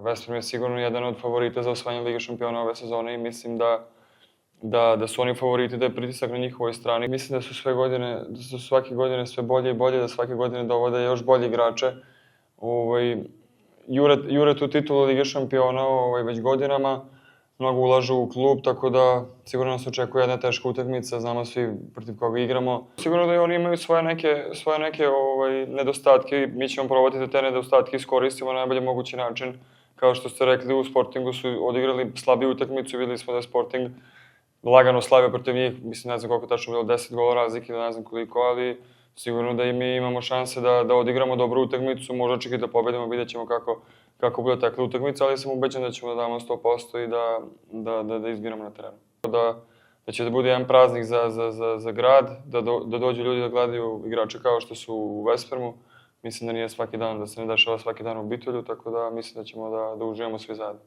West Ham je sigurno jedan od favorita za osvajanje Lige šampiona ove sezone i mislim da su oni favoriti, da je pritisak na njihovoj strani. Mislim da su svake godine sve bolje i bolje, da svake godine dovode još bolje igrače. Jure tu titulu Lige šampiona već godinama, mnogo ulažu u klub, tako da sigurno nas očekuje jedna teška utakmica, znamo svi protiv koga igramo. Sigurno da i oni imaju svoje neke nedostatke, mi ćemo probati da te nedostatke iskoristimo na najbolji mogući način. Kao što ste rekli, u Sportingu su odigrali slabiju utakmicu, videli smo da je Sporting lagano slavio protiv njih, mislim ne znam koliko tačno bilo, 10 gola razlike, ne znam koliko, ali sigurno da i mi imamo šanse da odigramo dobru utakmicu, možda čak i da pobedimo, vidjet ćemo kako bude takva utakmica, ali sam ubeđen da ćemo da damo 100% i da izbiramo na terenu. Da će da bude jedan praznik za grad, da dođu ljudi da gledaju igrače kao što su u West Hamu. Mislim da nije svaki dan, da se ne dešava svaki dan u Bitolju, tako da mislim da ćemo da uživamo svi zajedno.